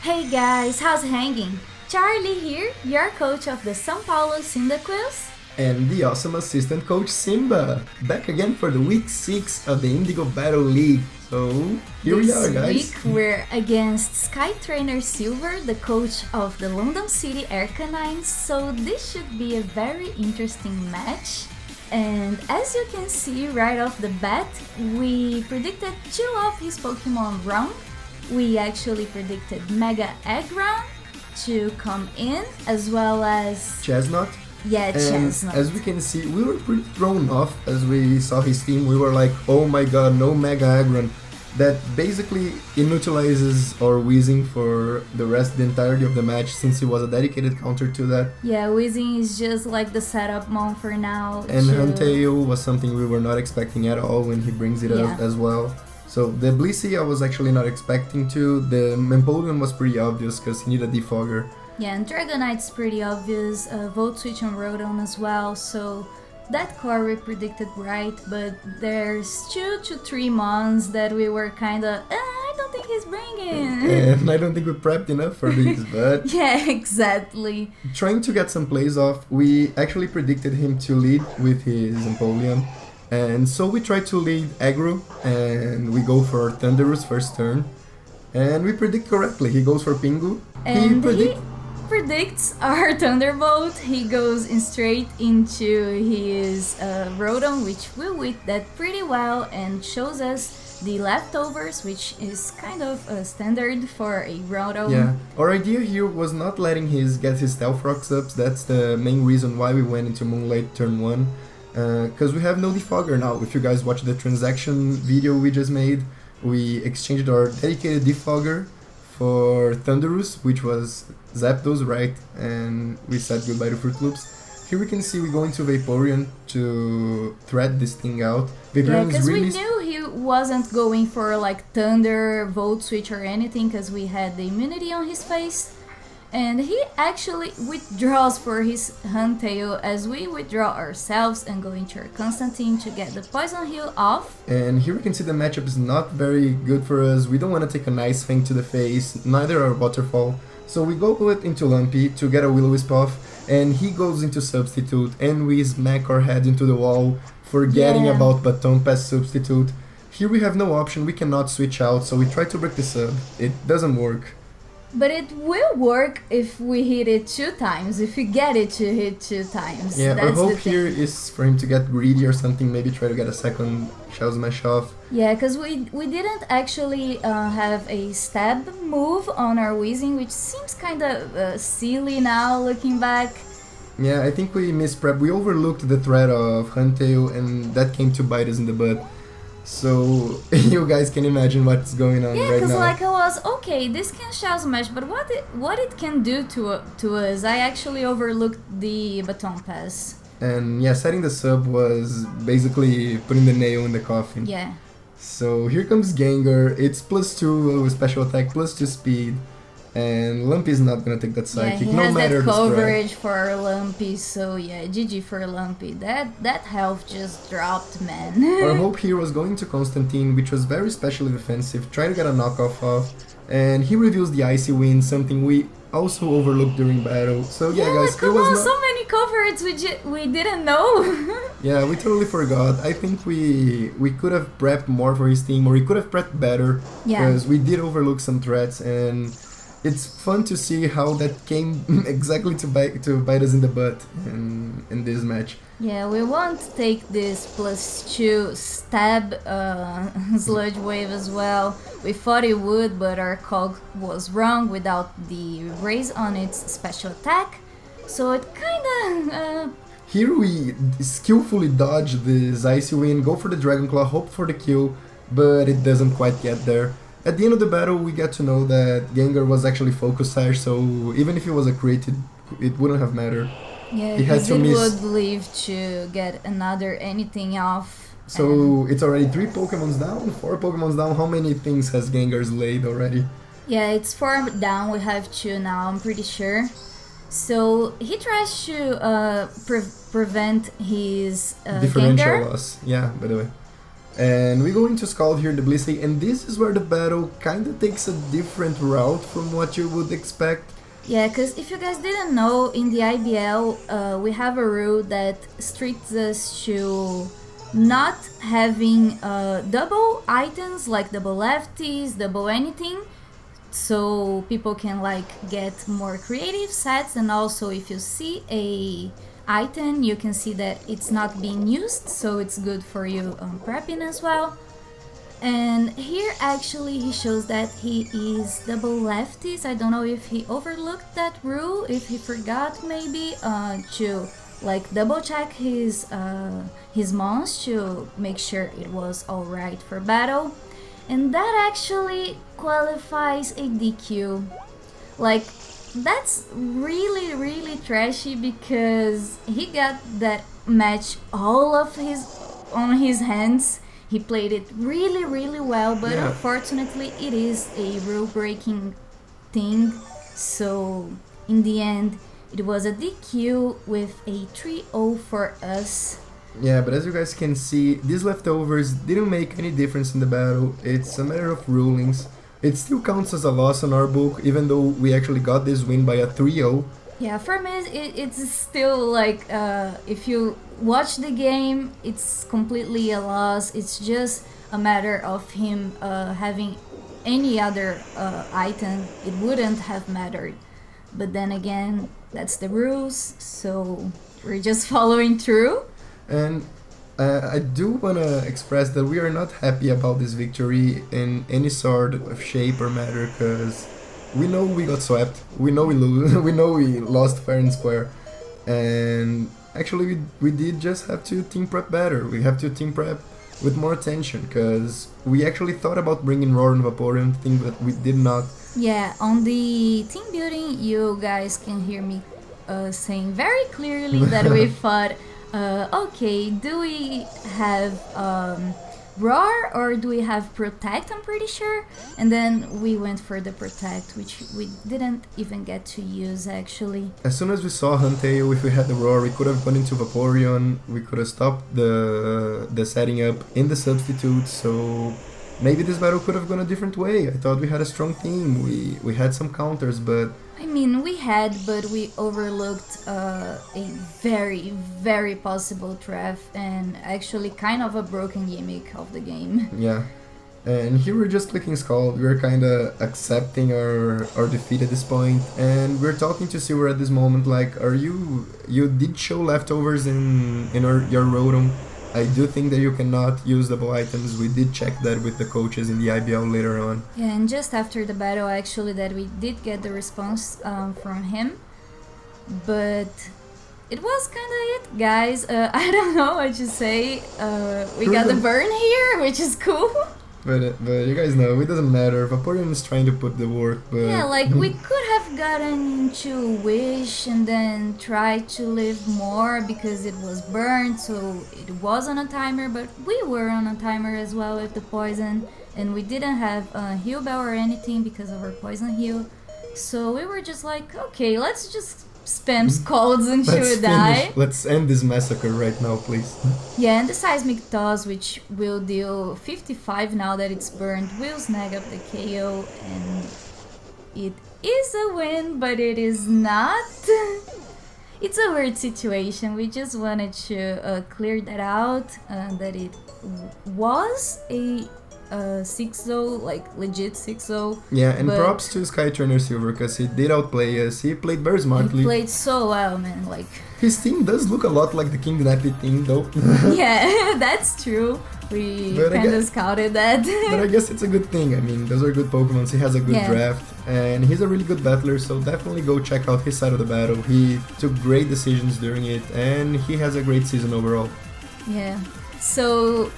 Hey guys, how's it hanging? Charlie here, your coach of the São Paulo Cyndaquils. And the awesome assistant coach Simba, back again for the week 6 of the Indigo Battle League. So here we are, guys. This week we're against SkyTrainerSilver, the coach of the London City Arcanines. So this should be a very interesting match. And as you can see right off the bat, we predicted 2 of his Pokemon wrong. We actually predicted Mega Aggron to come in, as well as Chestnut. Yeah, and Chestnut. As we can see, we were pretty thrown off as we saw his team. We were like, oh my god, no Mega Aggron. That basically inutilizes our Weezing for the entirety of the match, since he was a dedicated counter to that. Yeah, Weezing is just like the setup mon for now. And Huntail was something we were not expecting at all when he brings it up as well. So the Blissey I was actually not expecting to. The Empoleon was pretty obvious because he needed a Defogger. Yeah, and Dragonite's pretty obvious. Volt Switch on Rodon as well. So that core we predicted right, but there's 2 to 3 mons that we were kinda, I don't think he's bringing. And I don't think we prepped enough for these, but... Yeah, exactly. Trying to get some plays off, we actually predicted him to lead with his Empoleon. And so we try to lead aggro, and we go for Thunderous first turn. And we predict correctly, he goes for Pingu. And he predicts our Thunderbolt. He goes in straight into his Rodon, which will with that pretty well and shows us the leftovers, which is kind of standard for a Rodon. Yeah, our idea here was not letting get his Stealth Rocks up. That's the main reason why we went into Moonlight turn 1. Because we have no Defogger now. If you guys watch the transaction video we just made, we exchanged our dedicated Defogger for Thunderous, which was Zapdos, right? And we said goodbye to Fruit Loops. Here we can see we go into Vaporeon to thread this thing out. Yeah, because we knew he wasn't going for like Thunder, Volt Switch or anything, because we had the immunity on his face. And he actually withdraws for his Huntail as we withdraw ourselves and go into our Constantine to get the Poison Heal off. And here we can see the matchup is not very good for us. We don't want to take a Nice Fang to the face, neither our Waterfall. So we go into Lumpy to get a Will-O-Wisp off, and he goes into Substitute, and we smack our head into the wall, forgetting about Baton Pass Substitute. Here we have no option, we cannot switch out, so we try to break the sub. It doesn't work. But it will work if we hit it 2 times, if we get it to hit 2 times. Yeah, that's our hope here is for him to get greedy or something, maybe try to get a second Shell Smash off. Yeah, because we didn't actually have a stab move on our Weezing, which seems kind of silly now looking back. Yeah, I think we misprep. We overlooked the threat of Huntail, and that came to bite us in the butt. So you guys can imagine what's going on right now. Yeah, because like I was, okay, this can Shell Smash, but what it can do to us, I actually overlooked the Baton Pass. And yeah, setting the sub was basically putting the nail in the coffin. Yeah. So here comes Gengar, it's +2 with special attack, +2 speed. And Lumpy's not gonna take that Psychic, no matter the he has that coverage for Lumpy, so yeah, GG for Lumpy. That health just dropped, man. Our hope here was going to Constantine, which was very specially defensive, try to get a knockoff off, and he reveals the Icy Wind, something we also overlooked during battle. So yeah, guys, come on, so many coverage we didn't know. Yeah, we totally forgot. I think we could have prepped more for his team, or we could have prepped better, because we did overlook some threats, and it's fun to see how that came exactly to bite us in the butt in this match. Yeah, we won't take this +2 stab Sludge Wave as well. We thought it would, but our cog was wrong without the raise on its special attack. So it kinda... Here we skillfully dodge this Icy Wind, go for the Dragon Claw, hope for the kill, but it doesn't quite get there. At the end of the battle, we get to know that Gengar was actually Focus Sash, so even if it was a crit, it wouldn't have mattered. Yeah, because it would leave to get another anything off. So it's already 3 Pokemons down, 4 Pokemons down. How many things has Gengar's laid already? Yeah, it's 4 down, we have 2 now, I'm pretty sure. So he tries to prevent his differential Gengar. loss. Yeah, by the way. And we go into Scald here in the Blissey, and this is where the battle kinda takes a different route from what you would expect. Yeah, because if you guys didn't know, in the IBL, we have a rule that restricts us to not having double items, like double lefties, double anything, so people can like get more creative sets. And also if you see a item, you can see that it's not being used, so it's good for you prepping as well. And here actually he shows that he is double lefties. I don't know if he overlooked that rule, if he forgot maybe to like double check his mons to make sure it was alright for battle. And that actually qualifies a DQ. Like, that's really really trashy, because he got that match all of his on his hands. He played it really really well, but Yeah. Unfortunately it is a rule breaking thing, so in the end it was a DQ with a 3-0 for us. Yeah, but as you guys can see, these leftovers didn't make any difference in the battle. It's a matter of rulings. It still counts as a loss on our book, even though we actually got this win by a 3-0. Yeah, for me it's still like if you watch the game, it's completely a loss. It's just a matter of him having any other item. It wouldn't have mattered. But then again, that's the rules, so we're just following through. And I do want to express that we are not happy about this victory in any sort of shape or matter, because we know we got swept, we know we lose, we know we lost fair and square, and actually we did just have to team prep better. We have to team prep with more attention, because we actually thought about bringing Roar and Vaporeon, thing that we did not. Yeah, on the team building, you guys can hear me saying very clearly that we thought, okay, do we have Roar or do we have Protect? I'm pretty sure. And then we went for the Protect, which we didn't even get to use actually. As soon as we saw Huntail, if we had the Roar, we could have gone into Vaporeon, we could have stopped the setting up in the substitute, so maybe this battle could have gone a different way. I thought we had a strong team, we had some counters, but... I mean, we had, but we overlooked a very, very possible trap, and actually kind of a broken gimmick of the game. Yeah. And here we're just clicking Scald, we're kinda accepting our defeat at this point, and we're talking to Silver at this moment like, you did show leftovers in your Rotom. I do think that you cannot use double items. We did check that with the coaches in the IBL later on. Yeah, and just after the battle actually that we did get the response from him. But it was kind of it, guys. I don't know what to say. We got the burn here, which is cool. But you guys know, it doesn't matter. Vaporeon is trying to put the work, but... Yeah, like, we could have gotten to Wish and then tried to live more because it was burned, so it was on a timer, but we were on a timer as well with the poison, and we didn't have a heal bell or anything because of our poison heal. So we were just like, okay, let's just spam Scalds until we die. Let's end this massacre right now, please. Yeah, and the Seismic Toss, which will deal 55 now that it's burned, will snag up the KO, and it is a win, but it is not. It's a weird situation. We just wanted to clear that out, that it was a 6-0, like legit 6-0. Yeah, and props to SkyTrainerSilver, because he did outplay us. He played very smartly. He played so well, man. Like, his team does look a lot like the King Nappy team, though. Yeah, that's true. We kind of scouted that. But I guess it's a good thing. I mean, those are good Pokemon. He has a good draft, and he's a really good battler, so definitely go check out his side of the battle. He took great decisions during it, and he has a great season overall. Yeah. So,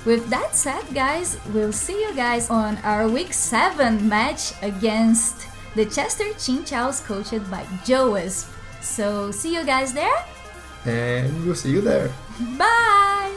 with that said, guys, we'll see you guys on our Week 7 match against the Chester Cyndaquils, coached by Joas. So, see you guys there. And we'll see you there. Bye!